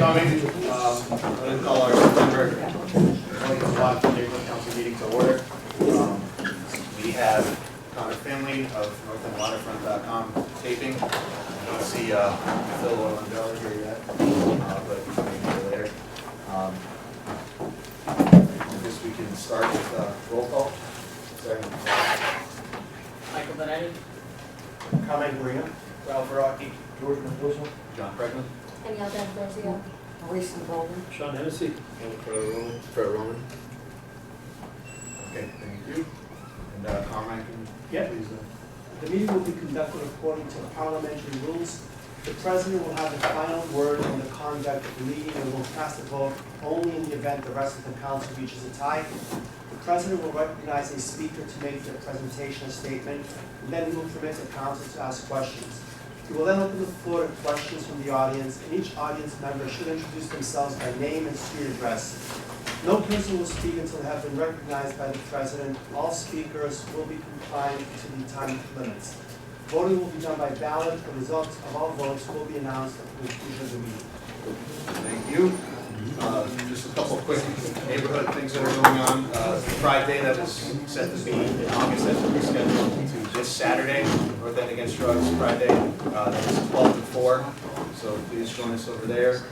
coming. I'm going to call our September 2021 Neighborhood Council meeting to order. We have Connor Finley of NorthernWaterfront.com taping. I don't see Phil or Lundell here yet, but maybe later. I guess we can start with roll call. Starting with Michael Benetti, Carmen Marina, Ralph Rocky, George Mendoza, John Pregnant, Danielle D'Ambrosio, Maurice Bowman, Sean Hennessy. Fred Roman. Okay, thank you. And Carmen, can Yeah. please. The meeting will be conducted according to parliamentary rules. The president will have the final word on the conduct of the meeting and will cast a vote only in the event the rest of the council reaches a tie. The president will recognize a speaker to make their presentation or statement, and then he will permit the council to ask questions. He will then open the floor to questions from the audience, and each audience member should introduce themselves by name and street address. No person will speak until they have been recognized by the president. All speakers will be compliant to the time limits. Voting will be done by ballot. The results of all votes will be announced at the conclusion of the meeting. Thank you. Just a couple of quick neighborhood things that are going on. Pride Day that was set to be in August has been rescheduled to this Saturday. North End Against Drugs Pride Day. That is 12 to 4. So please join us over there.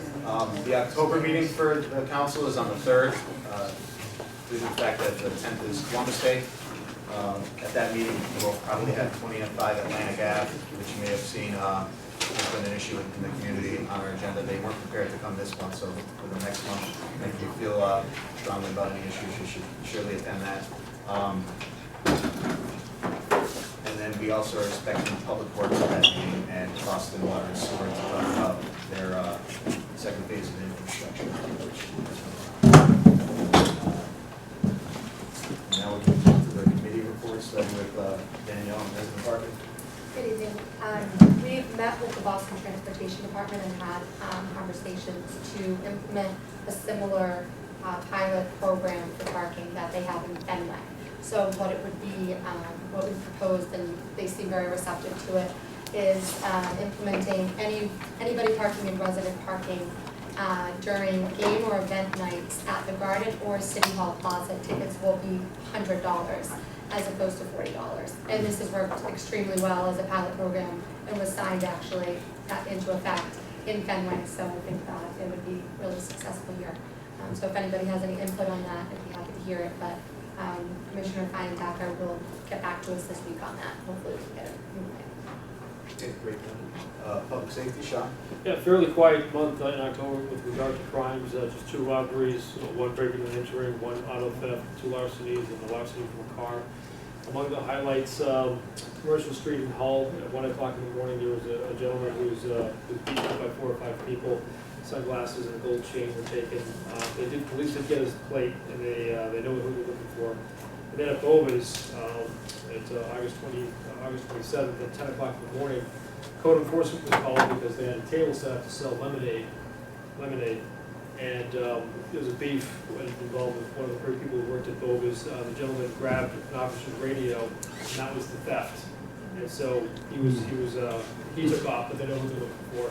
The October meeting for the council is on the 3rd. Due to the fact that the 10th is Columbus Day. At that meeting, we'll probably have 20 and 5 Atlantic Ave, which you may have seen. There's been an issue in the community on our agenda. They weren't prepared to come this month, so for the next month, if you feel strongly about any issues, you should surely attend that. And then we also are expecting Public Works at that meeting and Boston Water and Sewer to talk about their second phase of infrastructure. Now we can move to the committee reports, starting with Danielle and Resident Department. Good evening. We've met with the Boston Transportation Department and had conversations to implement a similar pilot program for parking that they have in Fenway. So what it would be, what we proposed, and they seem very receptive to it, is implementing anybody parking in resident parking during game or event nights at the Garden or City Hall Plaza. Tickets will be $100 as opposed to $40. And this has worked extremely well as a pilot program and was signed actually into effect in Fenway. So I think that it would be really successful here. So if anybody has any input on that, I'd be happy to hear it. But Commissioner Feinbacher will get back to us this week on that. Hopefully we can get it moving. Okay, great. Public safety, Sean. Yeah, fairly quiet month in October with regard to crimes. Just 2 robberies, 1 breaking and entering, 1 auto theft, 2 larcenies, and a larceny from a car. Among the highlights, Commercial Street in Hull, at 1 o'clock in the morning, there was a gentleman who was beaten up by 4 or 5 people. Sunglasses and a gold chain were taken. Police did get his plate, and they know who they're looking for. And then at Bova's, August 27th at 10 o'clock in the morning, code enforcement was called because they had a table set up to sell lemonade, and there was a beef involved with one of the people who worked at Bova's. The gentleman grabbed an officer's radio, and that was the theft. And so he took off, but they know who they're looking for.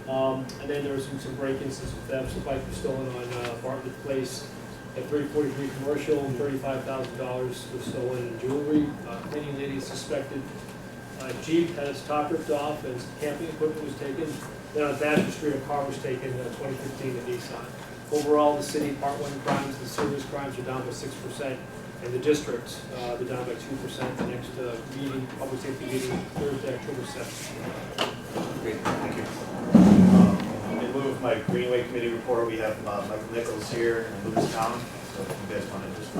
And then there was some break-ins and some thefts. A bike was stolen on Bartlett Place at 343 Commercial. $35,000 was stolen in jewelry. Cleaning lady is suspected. Jeep had its top ripped off and some camping equipment was taken. Then on Thatcher Street, a car was taken, 2015 to Nissan. Overall, the city Part 1 crimes, the serious crimes are down by 6%, and the district, they're down by 2%. The next meeting, public safety meeting, Thursday, October 7th. Great, thank you. In lieu of my Greenway Committee report, we have Michael Nichols here and Lucas Collins. So if you guys want to just...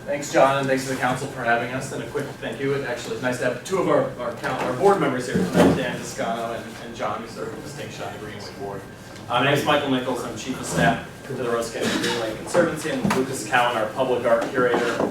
thanks, John, and thanks to the council for having us. And a quick thank you. Actually, it's nice to have 2 of our board members here tonight, Dan Toscano and John, who serve with distinction on the Greenway board. My name is Michael Nichols. I'm Chief of Staff to the Rose County Greenway Conservancy, and Lucas Cowan, our public art curator.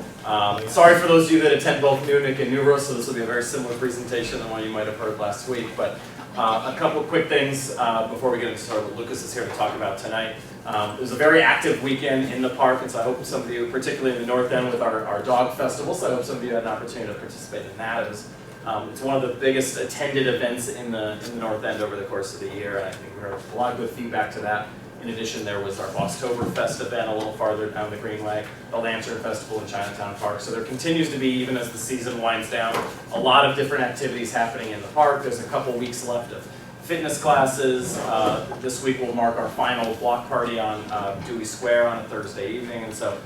Sorry for those of you that attend both NEWNC and NEWROS, so this will be a very similar presentation than one you might have heard last week. But a couple of quick things before we get into sort of what Lucas is here to talk about tonight. It was a very active weekend in the park, and so I hope some of you, particularly in the North End with our dog festival, so I hope some of you had an opportunity to participate in that. It was It's one of the biggest attended events in the North End over the course of the year, and I think we heard a lot of good feedback to that. In addition, there was our Bosstoberfest event a little farther down the Greenway, the Lantern Festival in Chinatown Park. So there continues to be, even as the season winds down, a lot of different activities happening in the park. There's a couple weeks left of fitness classes. This week will mark our final block party on Dewey Square on a Thursday evening, and so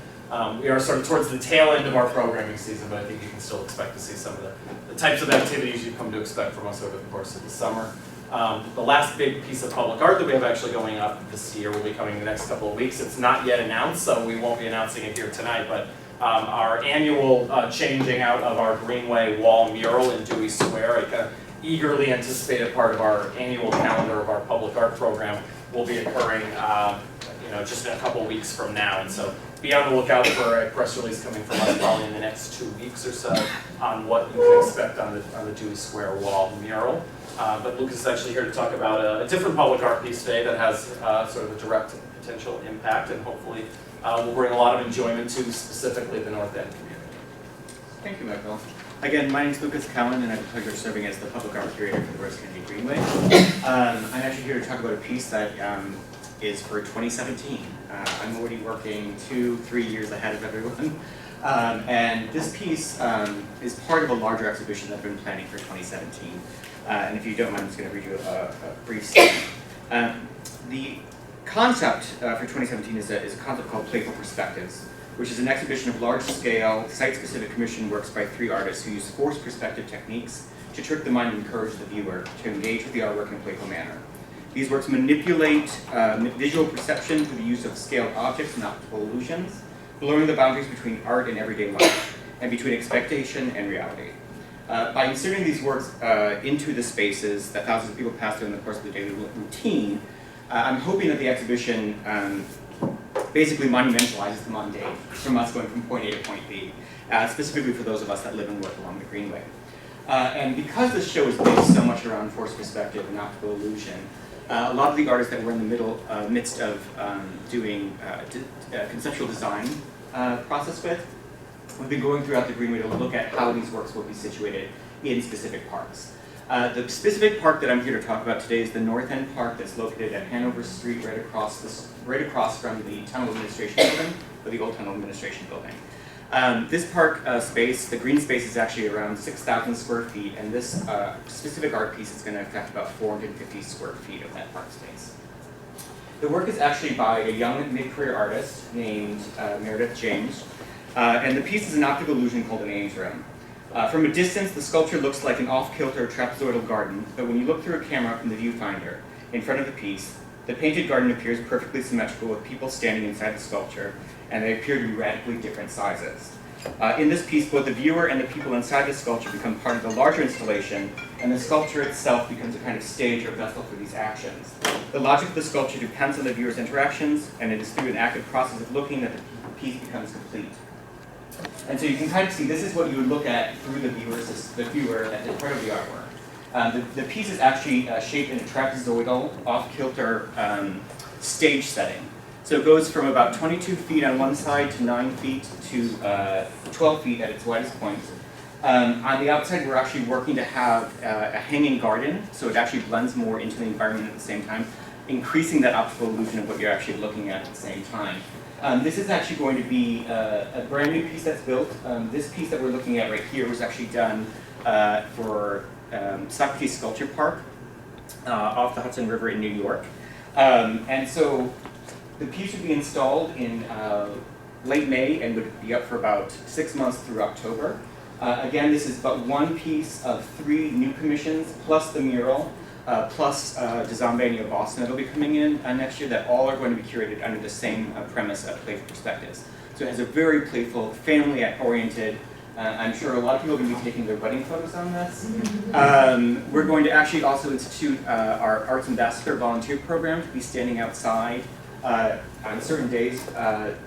we are sort of towards the tail end of our programming season, but I think you can still expect to see some of the types of activities you've come to expect from us over the course of the summer. The last big piece of public art that we have actually going up this year will be coming in the next couple of weeks. It's not yet announced, so we won't be announcing it here tonight, but our annual changing out of our Greenway wall mural in Dewey Square, a kind of eagerly anticipated part of our annual calendar of our public art program, will be occurring just in a couple of weeks from now. And so be on the lookout for a press release coming from us probably in the next 2 weeks or so on what you can expect on the Dewey Square wall mural. But Lucas is actually here to talk about a different public art piece today that has sort of a direct potential impact and hopefully will bring a lot of enjoyment to specifically the North End community. Thank you, Michael. Again, my name is Lucas Cowan, and I have the pleasure of serving as the public art curator for the West Kennedy Greenway. I'm actually here to talk about a piece that is for 2017. I'm already working 2-3 years ahead of everyone. And this piece is part of a larger exhibition that I've been planning for 2017. And if you don't mind, I'm just going to read you a brief statement. The concept for 2017 is a concept called Playful Perspectives, which is an exhibition of large-scale, site-specific commission works by 3 artists who use forced perspective techniques to trick the mind and encourage the viewer to engage with the artwork in a playful manner. These works manipulate visual perception through the use of scaled objects and optical illusions, blurring the boundaries between art and everyday life, and between expectation and reality. By inserting these works into the spaces that thousands of people pass through in the course of the daily routine, I'm hoping that the exhibition basically monumentalizes the mundane, from us going from point A to point B, specifically for those of us that live and work along the Greenway. And because this show is based so much around forced perspective and optical illusion, a lot of the artists that we're in the midst of doing conceptual design process with, we've been going throughout the Greenway to look at how these works will be situated in specific parks. The specific park that I'm here to talk about today is the North End Park that's located at Hanover Street, right across from the Tunnel Administration Building, or the Old Tunnel Administration Building. This park space, the green space, is actually around 6,000 square feet, and this specific art piece is going to affect about 450 square feet of that park space. The work is actually by a young mid-career artist named Meredith James, and the piece is an optical illusion called an Ames Room. From a distance, the sculpture looks like an off-kilter trapezoidal garden, but when you look through a camera from the viewfinder in front of the piece, the painted garden appears perfectly symmetrical with people standing inside the sculpture, and they appear to be radically different sizes. In this piece, both the viewer and the people inside the sculpture become part of the larger installation, and the sculpture itself becomes a kind of stage or vessel for these actions. The logic of the sculpture depends on the viewer's interactions, and it is through an active process of looking that the piece becomes complete. And so you can kind of see this is what you would look at through the viewer that is part of the artwork. The piece is actually shaped in a trapezoidal, off-kilter stage setting. So it goes from about 22 feet on one side to 9 feet to 12 feet at its widest point. On the outside, we're actually working to have a hanging garden, so it actually blends more into the environment at the same time, increasing that optical illusion of what you're actually looking at the same time. This is actually going to be a brand new piece that's built. This piece that we're looking at right here was actually done for Socrates Sculpture Park off the Hudson River in New York. And so the piece would be installed in late May and would be up for about 6 months through October. Again, this is but one piece of 3 new commissions, plus the mural, plus Dizambe of Boston that'll be coming in next year, that all are going to be curated under the same premise of Playful Perspectives. So it has a very playful, family-oriented, I'm sure a lot of people are going to be taking their wedding photos on this. We're going to actually also institute our Arts Ambassador volunteer program to be standing outside on certain days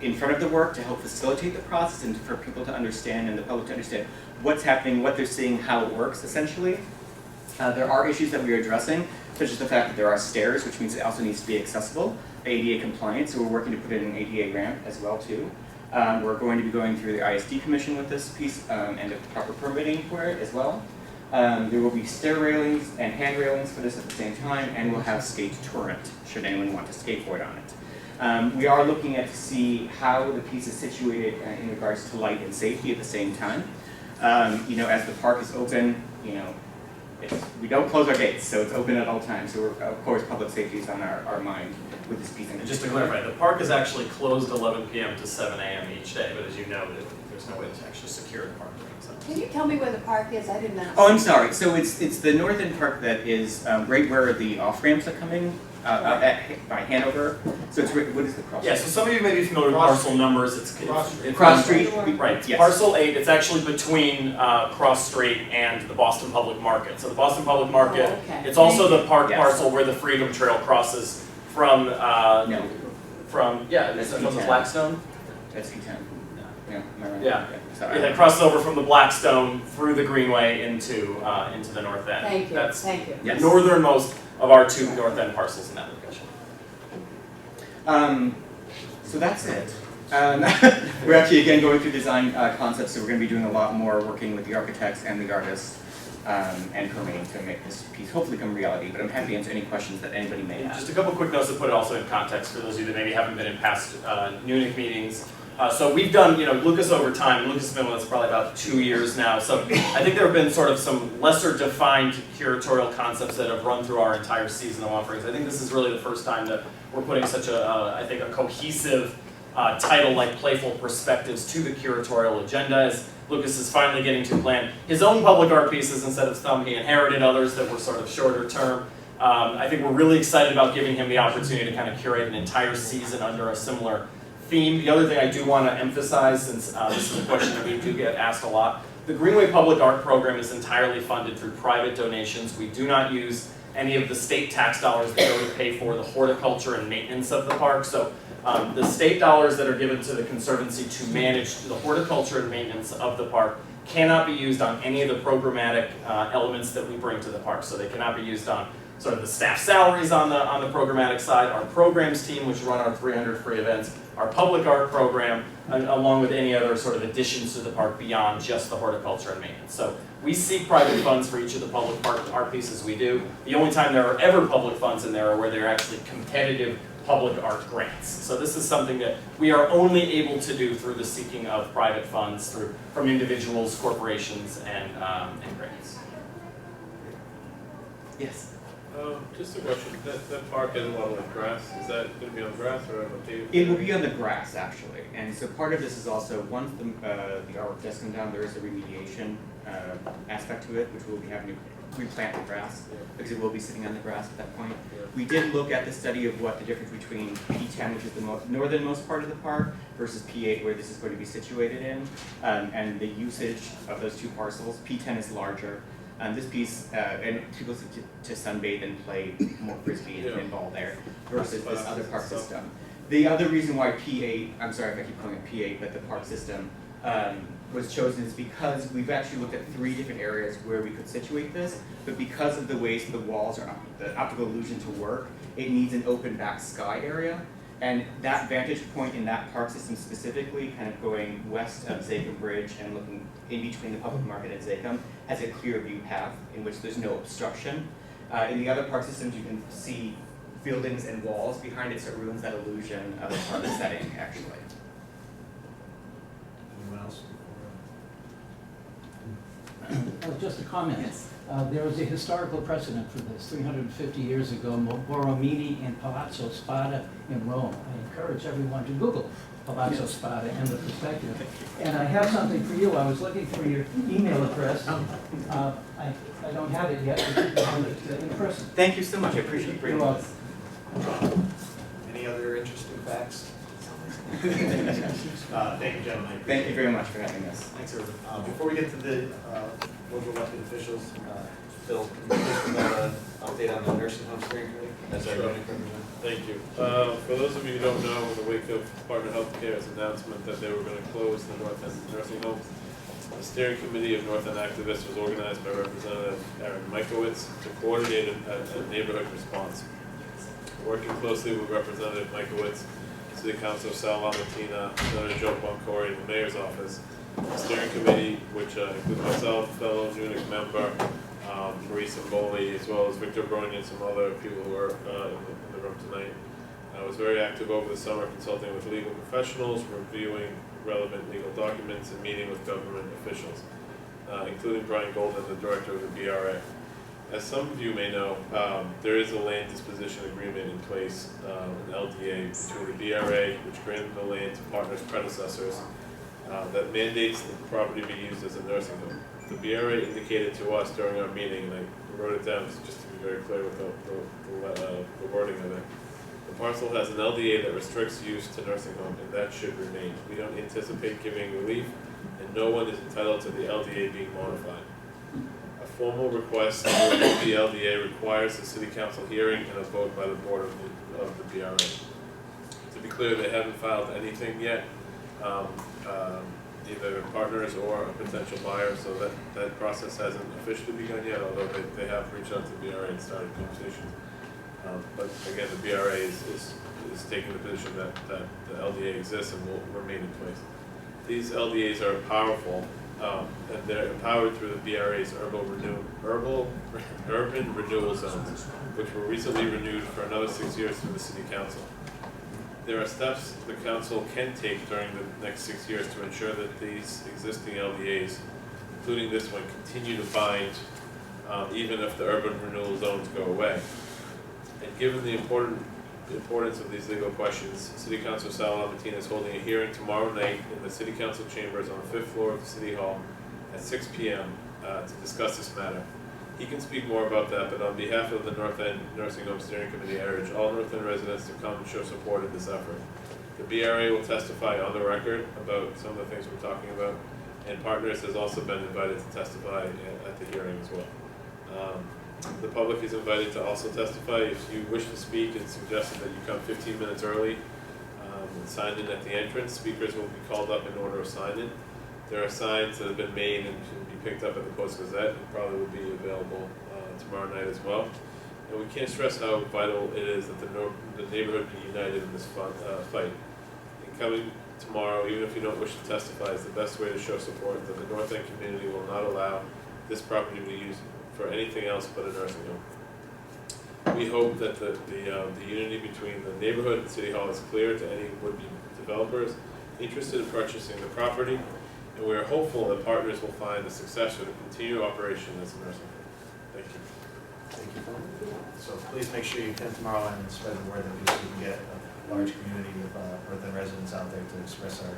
in front of the work to help facilitate the process and for people to understand and the public to understand what's happening, what they're seeing, how it works, essentially. There are issues that we are addressing, such as the fact that there are stairs, which means it also needs to be accessible, ADA compliant, so we're working to put in an ADA ramp as well, too. We're going to be going through the ISD commission with this piece and the proper permitting for it as well. There will be stair railings and hand railings for this at the same time, and we'll have skate turret, should anyone want to skateboard on it. We are looking at to see how the piece is situated in regards to light and safety at the same time. As the park is open, we don't close our gates, so it's open at all times. So of course, public safety is on our mind with this piece. And just to clarify, the park is actually closed 11 p.m. to 7 a.m. each day, but as you noted, there's no way to actually secure the park during the Can you tell me where the park is? I didn't ask. Oh, I'm sorry. So it's the northern park that is right where the off ramps are coming by Hanover. So it's what is the cross? Yeah, so some of you may be familiar with Cross parcel numbers. It's Cross Street. Right. Yes. Parcel 8. It's actually between Cross Street and the Boston Public Market. So the Boston Public Market. Oh, okay. It's also the park Yes. parcel where the Freedom Trail crosses from No, from That's from the P10. Blackstone. that's P10. No, am I right? Yeah. Sorry. It crosses over from the Blackstone through the Greenway into the north end. Thank you, That's thank you. Yes. the northernmost of our two north end parcels in that location. So that's it. We're actually again going through design concepts, so we're going to be doing a lot more working with the architects and the artists and permitting to make this piece hopefully become reality. But I'm happy to answer any questions that anybody may have. Just a couple quick notes to put it also in context for those of you that maybe haven't been in past NEWNC meetings. So we've done, Lucas over time. Lucas has been with us probably about 2 years now. So I think there have been sort of some lesser defined curatorial concepts that have run through our entire season of offerings. I think this is really the first time that we're putting such a cohesive title like Playful Perspectives to the curatorial agenda, as Lucas is finally getting to plan his own public art pieces instead of some he inherited others that were sort of shorter term. I think we're really excited about giving him the opportunity to kind of curate an entire season under a similar theme. The other thing I do want to emphasize, since this is a question that we do get asked a lot, the Greenway Public Art Program is entirely funded through private donations. We do not use any of the state tax dollars that go to pay for the horticulture and maintenance of the park. So the state dollars that are given to the Conservancy to manage the horticulture and maintenance of the park cannot be used on any of the programmatic elements that we bring to the park. So they cannot be used on sort of the staff salaries on the programmatic side, our programs team, which run our 300 free events, our public art program, along with any other sort of additions to the park beyond just the horticulture and maintenance. So we seek private funds for each of the public art pieces we do. The only time there are ever public funds in there are where they're actually competitive public art grants. So this is something that we are only able to do through the seeking of private funds from individuals, corporations, and grants. Yes. Just a question, that park has a lot of grass, is that going to be on grass or on a paved? It will be on the grass, actually. And so part of this is also, once the artwork does come down, there is a remediation aspect to it, which we'll be having to replant the grass, because it will be sitting on the grass at that point. We did look at the study of what the difference between P10, which is the northernmost part of the park, versus P8, where this is going to be situated in, and the usage of those two parcels. P10 is larger. This piece, and people to sunbathe and play more frisbee and ball there, versus this other park system. The other reason why P8, I'm sorry if I keep calling it P8, but the park system was chosen is because we've actually looked at 3 different areas where we could situate this, but because of the ways the walls are, the optical illusion to work, it needs an open back sky area. And that vantage point in that park system specifically, kind of going west of Zachem Bridge and looking in between the public market and Zachem, has a clear view path in which there's no obstruction. In the other park systems, you can see buildings and walls behind it, so it ruins that illusion of a park setting, actually. Anyone else? Just a comment. Yes. There was a historical precedent for this. 350 years ago, Borromini and Palazzo Spada in Rome. I encourage everyone to Google Palazzo Spada and the perspective. And I have something for you. I was looking for your email address. I don't have it yet, but you can have it in person. Thank you so much. I appreciate you bringing You're this. Any other interesting facts? Thank you, gentlemen. Thank you very much for having us. Thanks, everyone. Before we get to the local elected officials, Phil, can you please provide an update on the nursing home steering committee? As our Sure. unit representative? Thank you. For those of you who don't know, in the wake of Department of Healthcare's announcement that they were going to close the North End nursing homes, the steering committee of North End activists was organized by Representative Aaron Mikowitz to coordinate a neighborhood response. Working closely with Representative Mikowitz, City Councilor Sal Lamatina, Senator Joe Boncore, and the Mayor's office, the steering committee, which includes myself, fellow NEWNC member, Marisa Moley, as well as Victor Brown and some other people who are in the room tonight. I was very active over the summer consulting with legal professionals, reviewing relevant legal documents, and meeting with government officials, including Brian Golden, the director of the BRA. As some of you may know, there is a land disposition agreement in place, an LDA between the BRA, which granted the land to Partners' predecessors, that mandates that the property be used as a nursing home. The BRA indicated to us during our meeting, and I wrote it down just to be very clear with the wording of it. The parcel has an LDA that restricts use to nursing home, and that should remain. We don't anticipate giving relief, and no one is entitled to the LDA being modified. A formal request to remove the LDA requires a city council hearing and a vote by the board of the BRA. To be clear, they haven't filed anything yet, either Partners or a potential buyer, so that process hasn't officially begun yet, although they have reached out to the BRA and started conversations. But again, the BRA is taking the position that the LDA exists and will remain in place. These LDAs are powerful, and they're empowered through the BRA's urban renewal zones, which were recently renewed for another 6 years through the city council. There are steps the council can take during the next 6 years to ensure that these existing LDAs, including this one, continue to bind even if the urban renewal zones go away. And given the importance of these legal questions, City Councilor Sal Albertine is holding a hearing tomorrow night in the City Council chambers on the 5th floor of the City Hall at 6 p.m. To discuss this matter. He can speak more about that, but on behalf of the North End Nursing Home Steering Committee, I urge all North End residents to come and show support in this effort. The BRA will testify on the record about some of the things we're talking about, and Partners has also been invited to testify at the hearing as well. The public is invited to also testify. If you wish to speak, it's suggested that you come 15 minutes early and sign in at the entrance. Speakers will be called up in order of sign-in. There are signs that have been made and should be picked up at the Post-Gazette and probably will be available tomorrow night as well. And we can't stress how vital it is that the neighborhood be united in this fight. And coming tomorrow, even if you don't wish to testify, is the best way to show support that the North End community will not allow this property to be used for anything else but a nursing home. We hope that the unity between the neighborhood and City Hall is clear to any would-be developers interested in purchasing the property, and we are hopeful that Partners will find a successor to continue operation as a nursing home. Thank you. Thank you, Phil. So please make sure you come tomorrow and spread the word that we can get a large community of North End residents out there to express our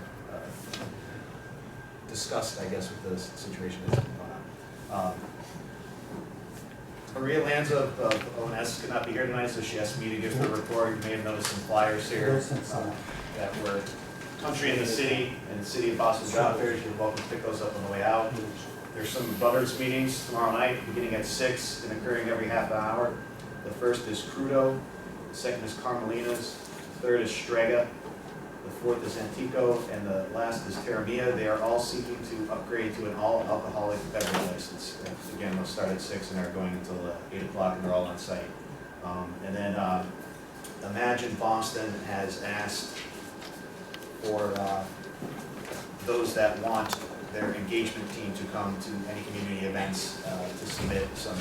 disgust, I guess, with the situation that's going on. Maria Lanza of ONS could not be here tonight, so she asked me to give her a report. You may have noticed some flyers here that were country in the city and the city of Boston job fairs. You're welcome to pick those up on the way out. There's some butters meetings tomorrow night, beginning at 6 and occurring every half an hour. The first is Crudo, the second is Carmelina's, the third is Strega, the fourth is Antico, and the last is Terramia. They are all seeking to upgrade to an all-alcoholic beverage license. Again, they'll start at 6 and they're going until 8 o'clock, and they're all on site. And then Imagine Boston has asked for those that want their engagement team to come to any community events to submit some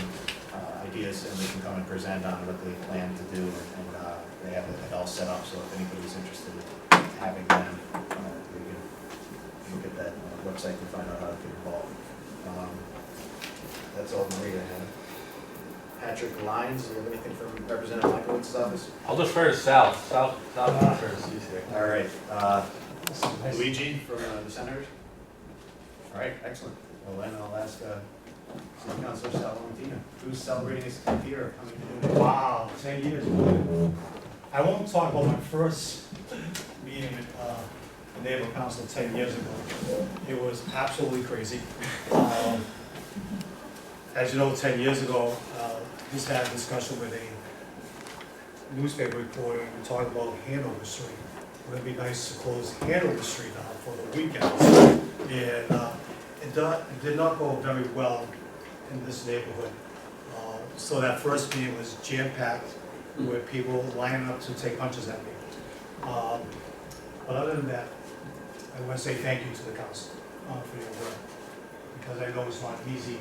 ideas, and they can come and present on what they plan to do, and they have it all set up, so if anybody's interested in having them, you can look at that website to find out how to get involved. That's all Maria had. Patrick Lyons, do you have anything from Representative Michaelowicz's office? I'll defer to South is easier. All right, Luigi from the Senators? All right, excellent. Well, then I'll ask City Councilor Sal Valentino, who's celebrating his 10th year of coming to do it. Wow, 10 years. I won't talk about my first meeting with the neighborhood council 10 years ago. It was absolutely crazy. As you know, 10 years ago, just had a discussion with a newspaper reporter, and we talked about Hanover Street. Would it be nice to close Hanover Street down for the weekends? And it did not go very well in this neighborhood. So that first meeting was jam-packed with people lining up to take punches at me. But other than that, I want to say thank you to the council for your work, because I know it's not easy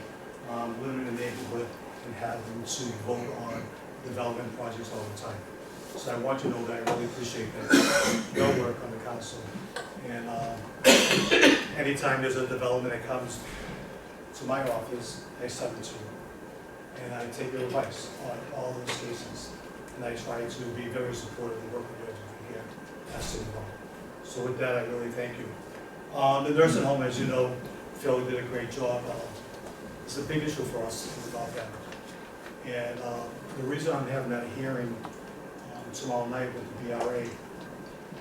living in the neighborhood and having to vote on development projects all the time. So I want you to know that I really appreciate that, your work on the council. And anytime there's a development that comes to my office, I send it to you. And I take your advice on all those cases. And I try to be very supportive of the work we're doing here at City Hall. So with that, I really thank you. The nursing home, as you know, Phil did a great job. It's a big issue for us about that. And the reason I'm having that hearing tomorrow night with the BRA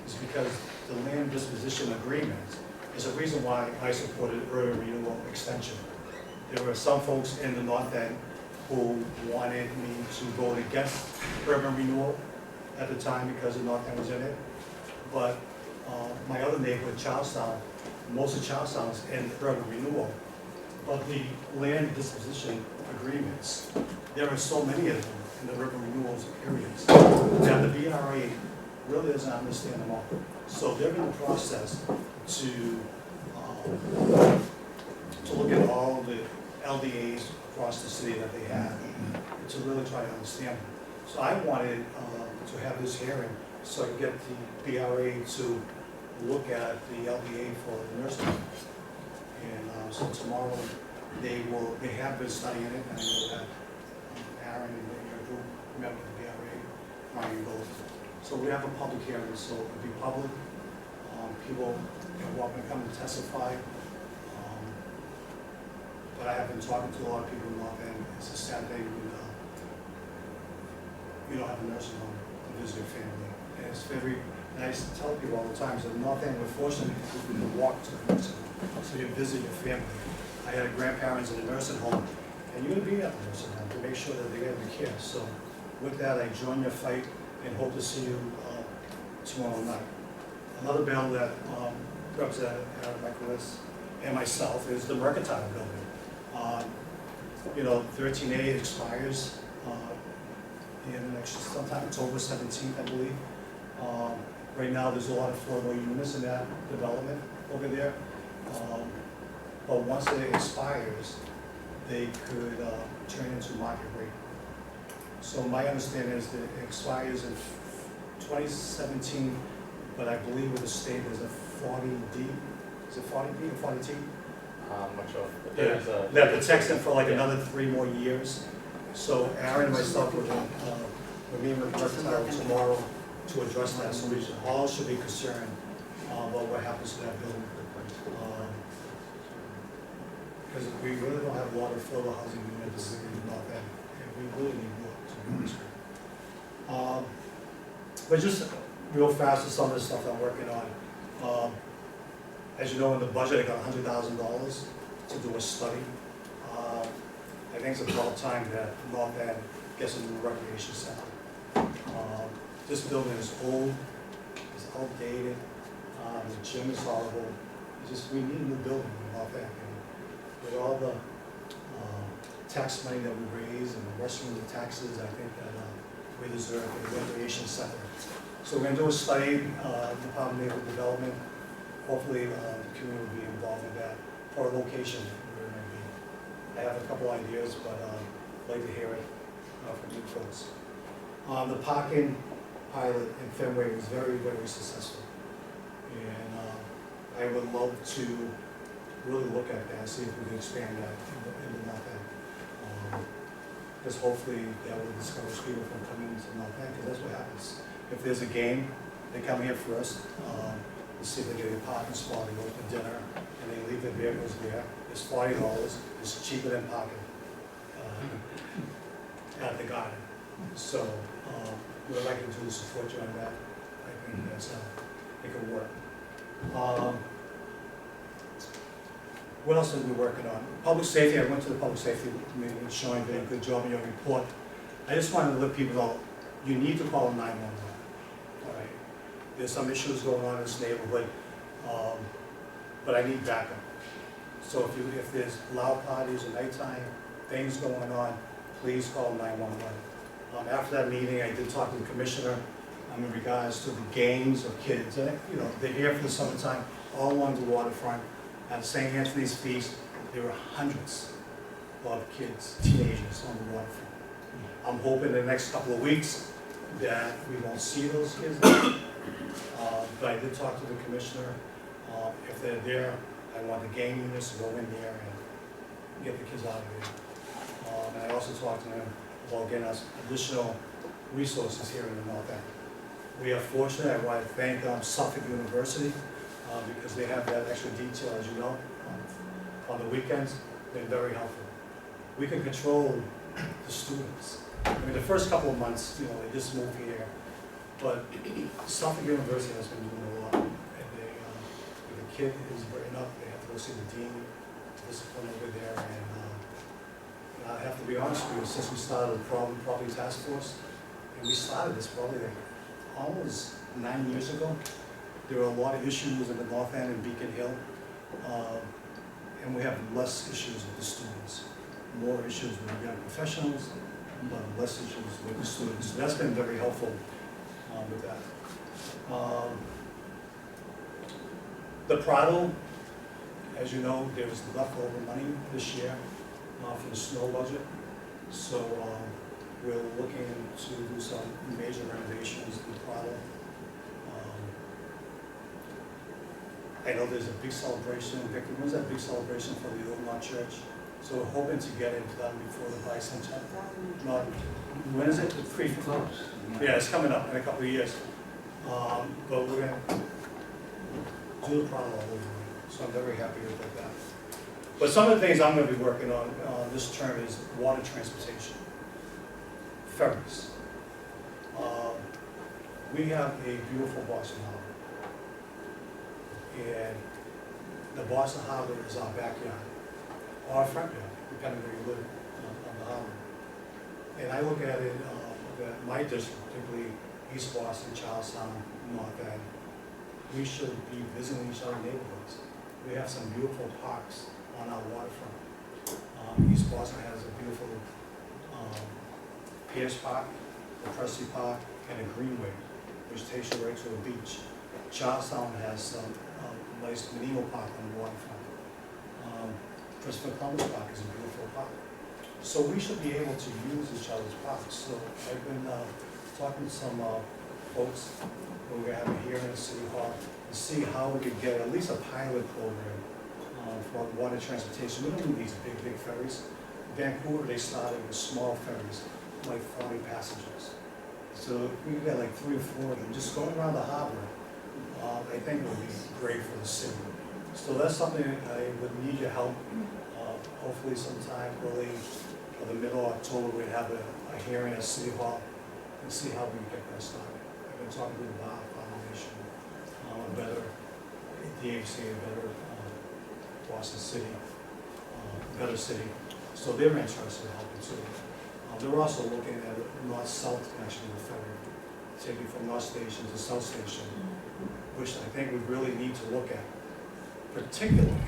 is because the land disposition agreement is a reason why I supported urban renewal extension. There were some folks in the North End who wanted me to vote against urban renewal at the time because the North End was in it. But my other neighborhood, Charlestown, most of Charlestown's in urban renewal. But the land disposition agreements, there are so many of them in the urban renewals areas that the BRA really doesn't understand them all. So they're in the process to look at all the LDAs across the city that they have to really try to understand them. So I wanted to have this hearing so I can get the BRA to look at the LDA for the nursing home. And so tomorrow they have been studying it, and I know that Aaron and your group met with the BRA, Ryan both. So we have a public hearing, so it'll be public. People are welcome to come and testify. But I have been talking to a lot of people in North End. It's a sad thing when you don't have a nursing home to visit your family. And it's very nice to tell people all the time, so in North End, we're fortunate because we can walk to the nursing home. So you visit your family. I had grandparents in a nursing home, and you're gonna be at the nursing home to make sure that they get the care. So with that, I join your fight and hope to see you tomorrow night. Another bill that Representative Aaron Michaelis and myself is the Mercantile Building. 13A expires in the next, sometime October 17th, I believe. Right now, there's a lot of affordable units in that development over there. But once it expires, they could turn into market rate. So my understanding is that it expires in 2017, but I believe with the state there's a 40D. Is it 40D or 40T? Much of, but Yeah, there's a. that protects them for like another 3 more years. So Aaron and myself we're meeting with Mercantile tomorrow to address that. So we all should be concerned about what happens to that building. Because we really don't have a lot of affordable housing units in North End, and we really need more, to be honest with you. But just real fast to some of the stuff that I'm working on. As you know, in the budget, I got $100,000 to do a study. I think it's about time that North End gets a new recreation center. This building is old, it's outdated, the gym is horrible. We need a new building in North End. And with all the tax money that we raise and the rest of the taxes, I think that we deserve a recreation center. So we're going to do a study, Department of Neighborhood Development. Hopefully the community will be involved in that for a location where we're going to be. I have a couple ideas, but I'd like to hear it from you folks. The parking pilot in Fenway was very, very successful. And I would love to really look at that, see if we can expand that in the North End. Because hopefully that will discourage people from coming into North End, because that's what happens. If there's a game, they come here first, to see if they get a parking spot, they go to dinner, and they leave their vehicles there. It's $40, it's cheaper than parking at the garden. So we'd like to support you on that. I think that's it could work. What else are we working on? Public safety, I went to the public safety meeting and Sean did a good job in your report. I just wanted to let people know, you need to call 911. All right. There's some issues going on in this neighborhood, but I need backup. So if there's loud parties at nighttime, things going on, please call 911. After that meeting, I did talk to the commissioner in regards to the gangs of kids. And, they're here for the summertime, all along the waterfront. At St. Anthony's Feast, there were hundreds lot of kids, teenagers on the waterfront. I'm hoping in the next couple of weeks that we won't see those kids. But I did talk to the commissioner. If they're there, I want the gang units to go in there and get the kids out of there. And I also talked to them about getting us additional resources here in the North End. We are fortunate. I want to thank Suffolk University because they have that extra detail, as you know, on the weekends. They're very helpful. We can control the students. I mean, the first couple of months, you know, they just moved here, but Suffolk University has been doing a lot. And they, if a kid is bringing up, they have to go see the dean, discipline over there. And I have to be honest with you, since we started the Problem Property Task Force, and we started this probably like almost 9 years ago, there were a lot of issues in the North End and Beacon Hill, and we have less issues with the students, more issues with the young professionals, but less issues with the students. So that's been very helpful with that. The Prado, as you know, there was leftover money this year for the snow budget. So we're looking to do some major renovations in the Prado. I know there's a big celebration. Victor, when's that big celebration for the Old Church? So we're hoping to get into that before the bicentennial. Not, when is it? The free Close. Yeah, it's coming up in a couple of years. But we're going to do the Prado all over again. So I'm very happy about that. But some of the things I'm going to be working on this term is water transportation, ferries. We have a beautiful Boston Harbor. And the Boston Harbor is our backyard, or our front yard, depending where you live on the harbor. And I look at it, that my district, particularly East Boston, Charlestown, North End, we should be visiting each other's neighborhoods. We have some beautiful parks on our waterfront. East Boston has a beautiful Pierce Park, the Presley Park, and a greenway, which takes you right to a beach. Charlestown has some nice medieval park on the waterfront. Christopher Columbus Park is a beautiful park. So we should be able to use each other's parks. So I've been talking to some folks. We're going to have a hearing in the City Hall to see how we could get at least a pilot program for water transportation. We don't need these big ferries. Vancouver, they started with small ferries, like 40 passengers. So if we could get like 3 or 4 of them just going around the harbor, I think it would be great for the city. So that's something I would need your help. Hopefully sometime early or the middle of October, we'd have a hearing at City Hall and see how we can get that started. I've been talking to the Bar Foundation, a better DHC, a better Boston City, better city. So they're interested in helping too. They're also looking at a north-south connection of the ferry, taking from North Station to South Station, which I think we really need to look at, particularly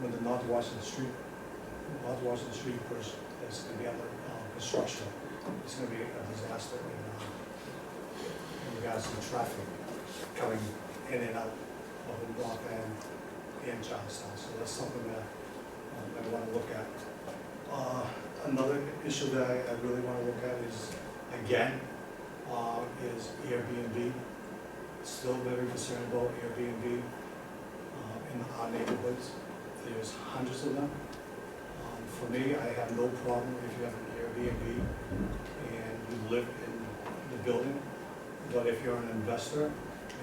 when the North Washington Street bridge is going to be under construction. It's going to be a disaster in regards to the traffic coming in and out of the North End and Charlestown. So that's something that I want to look at. Another issue that I really want to look at is, again, is Airbnb. Still very concerned about Airbnb in our neighborhoods. There's hundreds of them. For me, I have no problem if you have an Airbnb and you live in the building. But if you're an investor and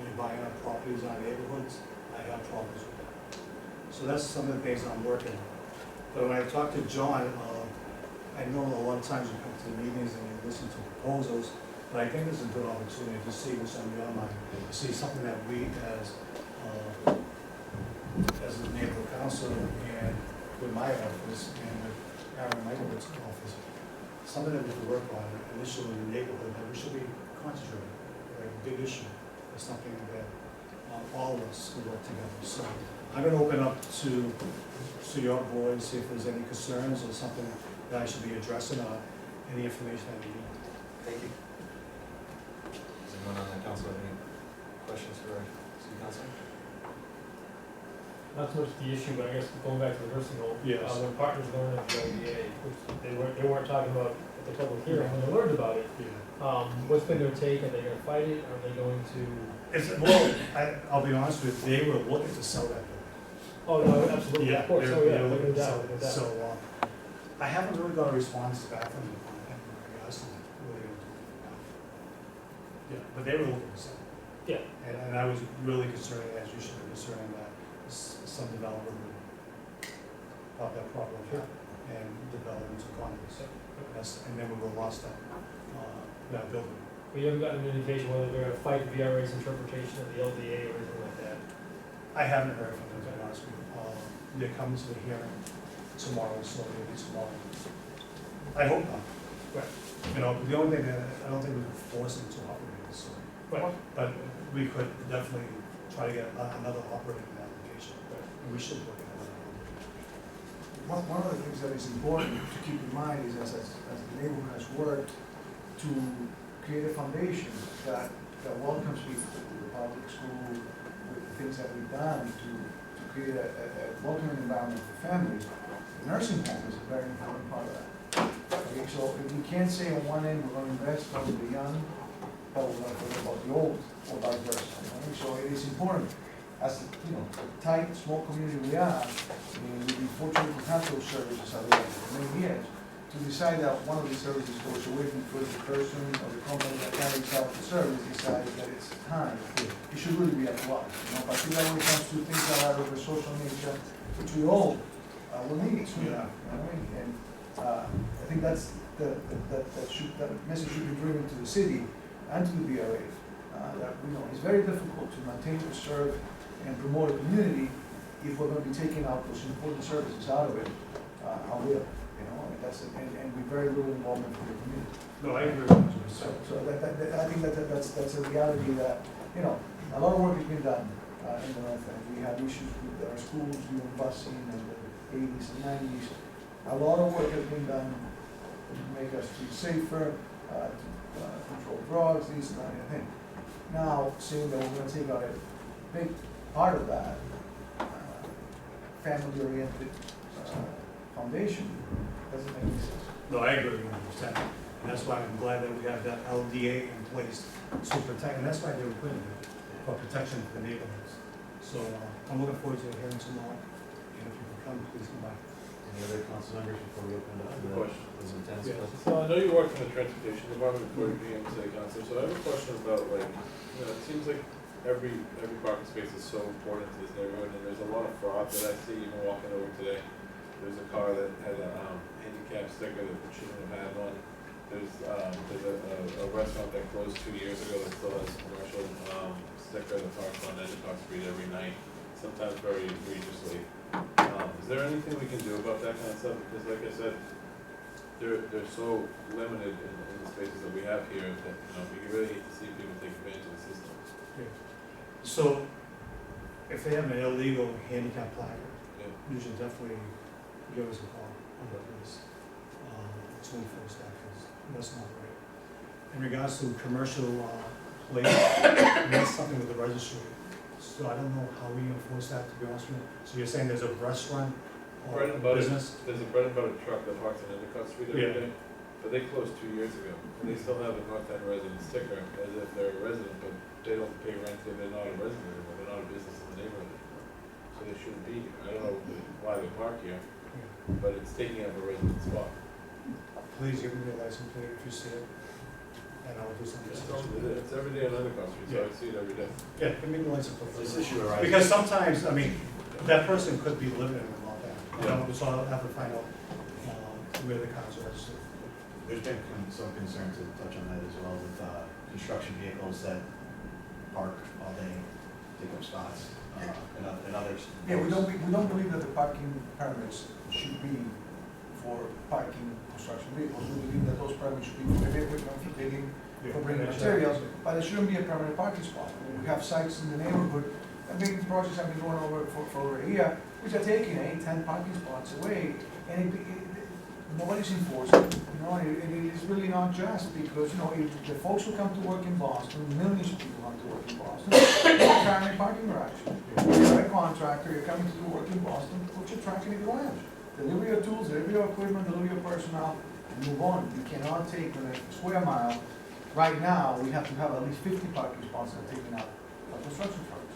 you're buying up properties in our neighborhoods, I have problems with that. So that's some of the things I'm working on. But when I talk to John, I know a lot of times you come to the meetings and you listen to proposals, but I think this is a good opportunity to see what's on your mind, to see something that we as a neighborhood council and with my office and with Aaron Michael's office, something that we can work on, an issue in the neighborhood that we should be concentrating, like a big issue, or something that all of us can work together. So I'm going to open up to your board and see if there's any concerns or something that I should be addressing or any information I need. Thank you. Does anyone on the council have any questions for our city council? not so much the issue, but I guess going back to the nursing home. Yes. When partners learned of the LDA, which they weren't talking about at the public hearing, when they learned about it, Yeah. what's been their take? Are they gonna fight it? Are they going to? Well, I'll be honest with you, they were looking to sell that building. Oh, no, absolutely, of course, oh, yeah, they're no looking to doubt, sell no it. doubt. So, I haven't really got a response back from them on that, in regards to what they're gonna do. Yeah, but they were looking to sell it. Yeah. And I was really concerned, as you should be concerned, that some developer would pop that problem and develop into condos. And then we would have lost that building. We haven't gotten an indication whether they're gonna fight the VRA's interpretation of the LDA or anything like that. I haven't heard from them, to be honest with you. They're coming to the hearing tomorrow, so maybe tomorrow. I hope not. Right. You know, the only thing that, I don't think we can force them to operate, so. Right. But we could definitely try to get another operating application, and we should look at another application. One of the things that is important to keep in mind is as the neighborhood has worked to create a foundation that welcomes people to the public school, with the things that we've done to create a welcoming environment for families. The nursing home is a very important part of that. Okay, so if we can't say on one end we're going to invest on the young, but we're going to forget about the old, or vice versa. Okay? So it is important, as the tight, small community we are, we've been fortunate to have those services available for many years, to decide that one of these services goes away because the person or the company that carries out the service decides that it's time. It should really be up to us, particularly when it comes to things that are of a social nature, which we all will need soon enough. You know what I mean? And I think that's that message should be driven to the city and to the BRA. That it's very difficult to maintain, preserve, and promote a community if we're going to be taking out those important services out of it. I will. And with very little involvement from the community. No, I agree. So I think that's a reality that, a lot of work has been done in the North End. We have issues with our schools doing busing in the 80s and 90s. A lot of work has been done to make us feel safer, to control drugs, these and that kind of thing. Now, saying that we're going to take out a big part of that family-oriented foundation doesn't make any sense. No, I agree 100%. And that's why I'm glad that we have that LDA in place to protect, and that's why they were putting it, for protection for the neighborhoods. So I'm looking forward to the hearing tomorrow, and if you can come, please come by. Any other council members before we open it up? Good question. Those intense Yeah. questions? So I know you work in the transportation department before you became city councilor, so I have a question about it seems like every parking space is so important to this neighborhood, and there's a lot of fraud that I see even walking over today. There's a car that had a handicap sticker that shouldn't have had one. There's a restaurant that closed 2 years ago that still has a commercial sticker that parks on Endicott Street every night, sometimes very egregiously. Is there anything we can do about that kind of stuff? Because like I said, they're so limited in the spaces that we have here that we really hate to see people take advantage of the system. So if they have an illegal handicap placard, Yeah. you should definitely give us a call under this. To enforce that, because that's not right. In regards to commercial plates, that's something with the registry. So I don't know how we enforce that, to be honest with you. So you're saying there's a restaurant or Bread and butter, business? there's a bread and butter truck that parks on Endicott Street every Yeah. day, but they closed 2 years ago. And they still have a North End resident sticker as if they're a resident, but they don't pay rent if they're not a resident anymore, they're not a business in the neighborhood anymore. So they shouldn't be here. I don't know why they park here, but it's taking up a resident spot. Please give me the license plate if you see it, and I'll do something. It's every day on Endicott Street, so I see it every day. Yeah, give me the license plate. This issue arises. Because sometimes, that person could be living in North End, so I'll have to find out where the cars are registered. There's been some concern, to touch on that as well, with construction vehicles that park all day, take up spots, and others. Yeah, we don't believe that the parking permits should be for parking construction vehicles. We believe that those permits should be for heavy equipment, for digging, for bringing materials, but there shouldn't be a permanent parking spot. We have sites in the neighborhood, big projects have been going over for over a year, which are taking 8, 10 parking spots away, and nobody's enforcing, you know, and it is really not just because, you know, if the folks who come to work in Boston, millions of people come to work in Boston, they're carrying a parking garage. You're a contractor, you're coming to do work in Boston, put your truck in the garage. Deliver your tools, deliver your equipment, deliver your personnel, and move on. You cannot take a square mile. Right now, we have to have at least 50 parking spots that are taken out by construction trucks.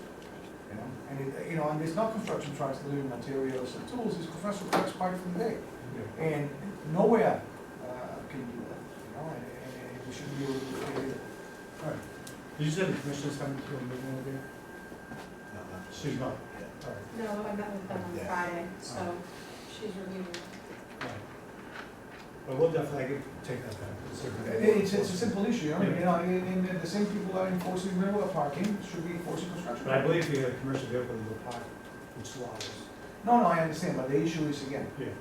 You know, and you know, and it's not construction trucks delivering materials and tools, it's construction trucks parked for the day. And nowhere can do that, you know, and we should be able to do it. All right. Did you say the commissioner's coming to a meeting over here? She's not. Yeah. All right. No, I met with them on Yeah. Friday, so she's reviewing. All right. But we'll definitely, I can take that back. It's a simple issue, you know, and the same people that are enforcing regular parking should be enforcing construction. But I believe the commercial vehicle will park which laws. No, I understand, but the issue is, again, Yeah.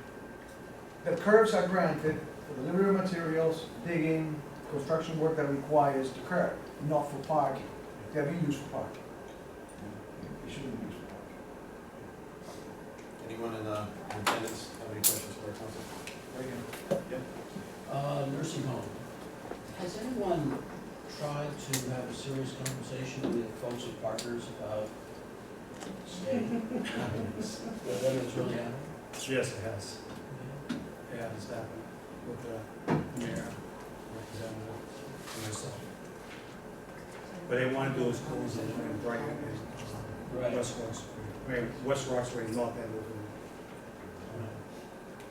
the curbs are granted for delivery of materials, digging, construction work that requires the curb, not for parking. They're being used for parking. They shouldn't be used for parking. Anyone in attendance have any questions for our council? Nursing home. Has anyone tried to have a serious conversation with folks at Partners about staying? Whether it's really happening? Yes, it has. Yeah, it's happened with the mayor, representative, and myself. But they want to do schools in Brighton and Right. West Roxbury. I mean, West Roxbury, North End of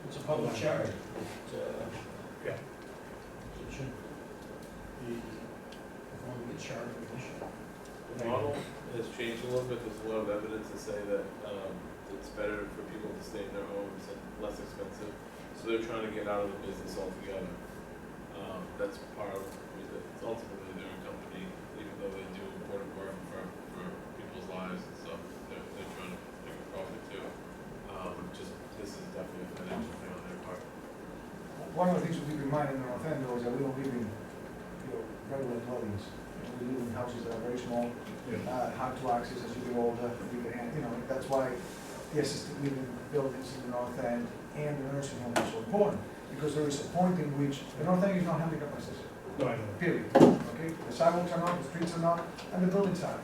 It's a public charity. Yeah. It should be performing a charitable mission. The model has changed a little bit. There's a lot of evidence to say that it's better for people to stay in their homes and less expensive. So they're trying to get out of the business altogether. That's part of it. It's ultimately their own company, even though they do important work for people's lives and stuff. They're trying to make a profit too. This is definitely a financial thing on their part. One of the things we keep in mind in the North End though is that we don't live in, you know, regular dwellings. You know, we live in houses that are very small, hard to access as you get older, you know, that's why the assisted living buildings in the North End and the nursing home are so important. Because there is a point in which the North End is not handicap accessible. No, I know. Period. Okay? The sidewalks are not, the streets are not, and the buildings are.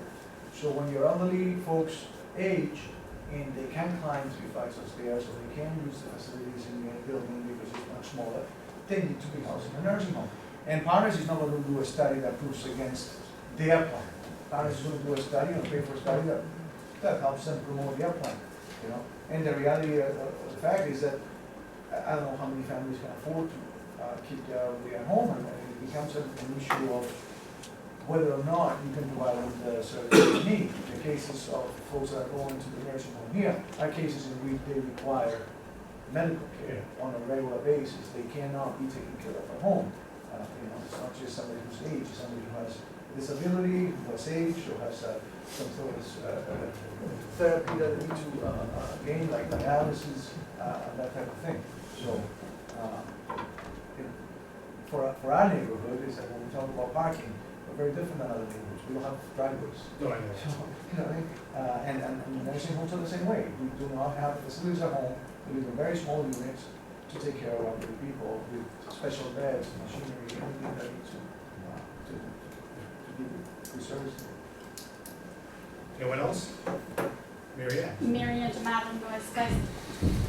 So when your elderly folks age, and they can climb 3 flights of stairs, or they can use the facilities in the building because it's much smaller, they need to be housed in a nursing home. And Partners is not going to do a study that proves against their plan. Partners is going to do a study, or pay for a study that helps them promote their plan, you know? And the reality of the fact is that I don't know how many families can afford to keep their elderly at home, and it becomes an issue of whether or not you can provide them the service they need. The cases of folks that are going to the nursing home here are cases in which they require medical care on a regular basis. They cannot be taken care of at home. You know, it's not just somebody who's aged, it's somebody who has disability, who has age, or has some sort of therapy that they need to gain, like dialysis, that type of thing. So, for our neighborhood, is that when we talk about parking, we're very different than other neighborhoods. We don't have driveways. No, I know. So, you know, and the nursing homes are the same way. We do not have facilities at home. We live in very small units to take care of elderly people with special beds, machinery, anything that needs to give good service. Anyone else? Mary Ann? Mary Ann Madeline Noyes, guys.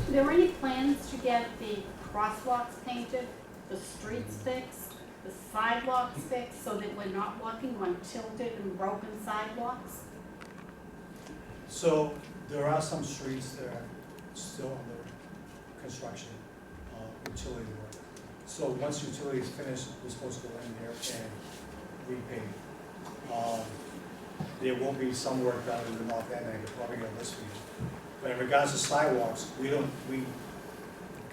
There were any plans to get the crosswalks painted, the streets fixed, the sidewalks fixed, so that we're not walking on tilted and broken sidewalks? So there are some streets that are still under construction, utility work. So once utility is finished, we're supposed to go in there and repaint. There will be some work done in the North End, I could probably get this week. But in regards to sidewalks, we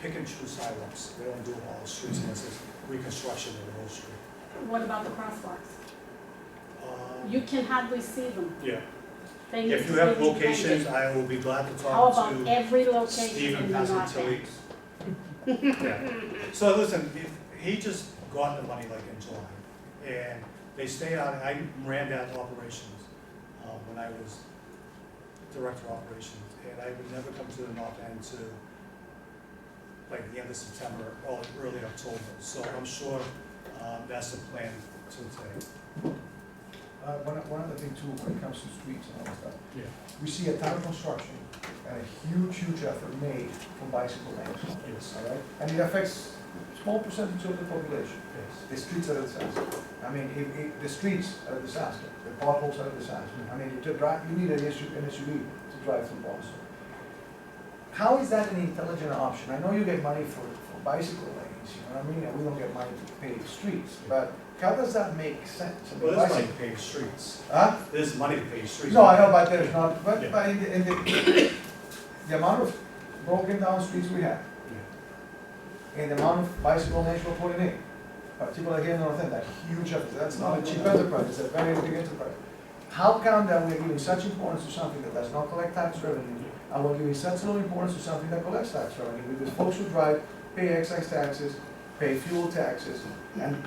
pick and choose sidewalks. We don't do all the streets unless it's reconstruction of the whole street. What about the crosswalks? Um, You can hardly see them. Yeah. They need If to you have be locations, repainted. I will be glad to How talk about to every location Stephen in the North Passantilli. End? Yeah. So listen, he just got the money like in July, and they stayed out. I ran that operations when I was director of operations, and I would never come to the North End to like the end of September or early October. So I'm sure that's the plan to take. One other thing too, when it comes to streets and all that stuff, Yeah. we see a ton of construction and a huge effort made for bicycle lanes, Yes. all right? And it affects small percentage of the population. Yes. The streets are a disaster. I mean, the streets are a disaster, the potholes are a disaster. I mean, to drive, you need an SUV to drive through Boston. How is that an intelligent option? I know you get money for bicycle lanes, you know what I mean, and we don't get money to pave streets, but how does that make sense? I mean, Well, there's money bicycle- to pave streets. Huh? There's money to pave streets. No, I know, but there's not, but, Yeah. but in the amount of broken down streets we have, and the amount of bicycle lanes we're putting in, particularly here in North End, that huge effort, that's not a cheap enterprise, it's a very big enterprise. How come that we're giving such importance to something that does not collect tax revenue, and we're giving such little importance to something that collects tax revenue? Because folks who drive pay excise taxes, pay fuel taxes, and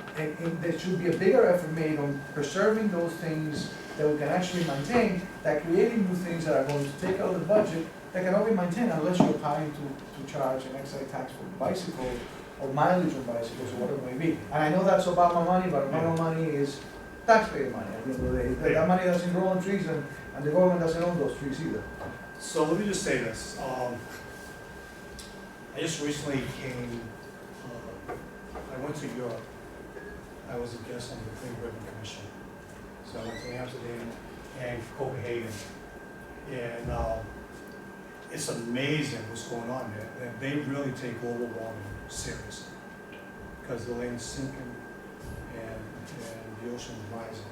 there should be a bigger effort made on preserving those things that we can actually maintain, that creating new things that are going to take out of the budget, that cannot be maintained unless you're trying to charge an excise tax for bicycles, or mileage on bicycles, or whatever it may be. And I know that's Obama money, but Obama money is taxpayer money at the end of the day. That money doesn't grow on trees, and the government doesn't own those trees either. So let me just say this. I just recently I went to Europe. I was a guest on the Clean Ribbon Commission. So I went to Amsterdam and Copenhagen. And it's amazing what's going on there. And they really take global warming seriously, because the land's sinking and the ocean's rising.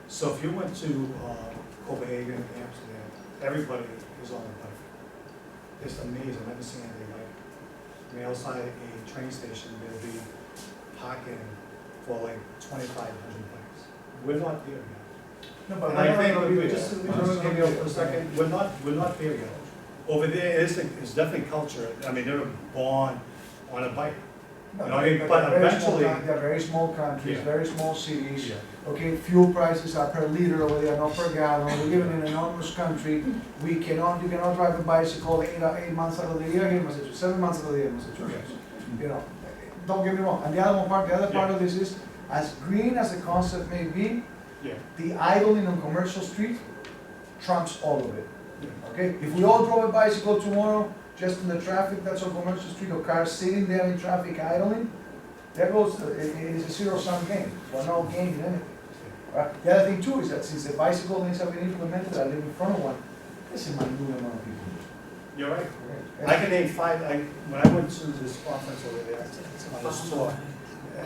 So if you went to Copenhagen, Amsterdam, everybody is on the bike. It's amazing. I've never seen anything like it. I mean, outside a train station, there'll be parking for like 2,500 bikes. We're not there yet. No, but And I think, we're just give me for a second, we're not there yet. Over there, it's definitely culture. I mean, they were born on a bike. No, You know, I mean, they're but very small eventually- they're very small countries, Yeah. very small cities. Yeah. Okay, fuel prices are per liter over there, not per gallon. We live in an enormous country. You cannot drive a bicycle 8 months out of the year here in Massachusetts, 7 months out of the year in Massachusetts. You know, don't get me wrong. And the other part of this is, as green as the concept may be, Yeah. the idling on commercial street trumps all of it. Yeah. Okay, if we all drove a bicycle tomorrow, just in the traffic that's on commercial street, or cars sitting there in traffic idling, there goes, it is a zero-sum game, we're not gaining anything. Right? The other thing too is that since the bicycle lanes have been implemented, I live in front of one, there's a minute amount of people. You're right. Right? I can name 5, when I went to this conference over there, on this tour,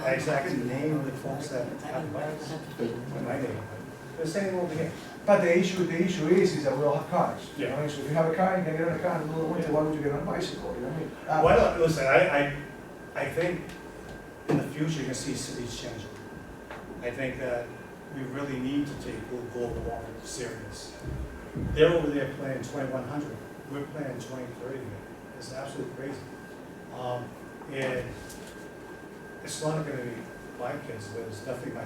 I exactly named the folks that have bikes, with my name. The same over here. But the issue is that we all have cars. You Yeah. know, so if you have a car, you can get in a car in the middle of the winter, why would you get on a bicycle, you know what I mean? Well, listen, I think in the future you're gonna see cities changing. I think that we really need to take global warming serious. They're over there playing 2100, we're playing 2030 here. It's absolutely crazy. And it's not gonna be my kids, but it's definitely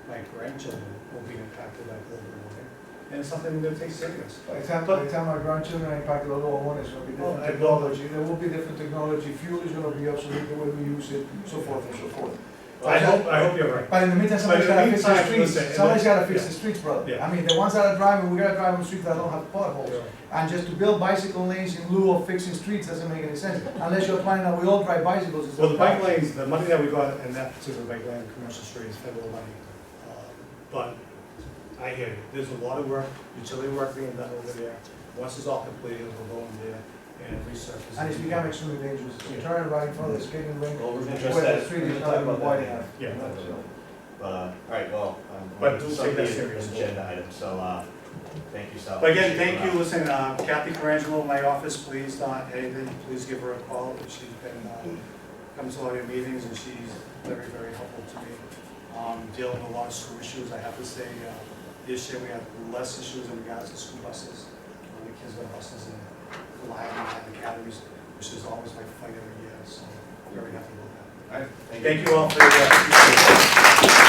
my grandchildren will be impacted by global warming. And it's something we're gonna take serious. By the time our grandchildren are impacted, although one is going to be Oh, different I- technology, there will be different technology, fuel is going to be obsolete the way we use it, so forth and so forth. I hope you're right. But in the meantime, somebody's But in the got to fix the meantime, streets, listen, somebody's got to fix yeah. the streets, brother. Yeah. I mean, the ones that are driving, we got to drive on streets that don't have potholes. And just to build bicycle lanes in lieu of fixing streets doesn't make any sense, unless you're planning that we all drive bicycles instead Well, of the bike cars. lanes, the money that we got in that particular bike lane, commercial street is federal money. But I hear you, there's a lot of work, utility work being done over there. Once it's all completed, we'll go in there and resurface. And it's become extremely dangerous. You turn right in front of the skating rink, Well, we're gonna address where the that. street We're is gonna not talk even about wide that. enough. Yeah. But, all right, well, But this take will be that an serious. agenda item, so, thank you, Sal. But again, thank you, listen, Kathy Carangelo in my office, please, anything, please give her a call. She's been, comes to all your meetings and she's very, very helpful to me. Dealing with a lot of school issues, I have to say, this year we had less issues in regards to school buses. The kids got buses and colliding at academies, which is always my fight every year, so very happy with that. All right, Thank you all for your.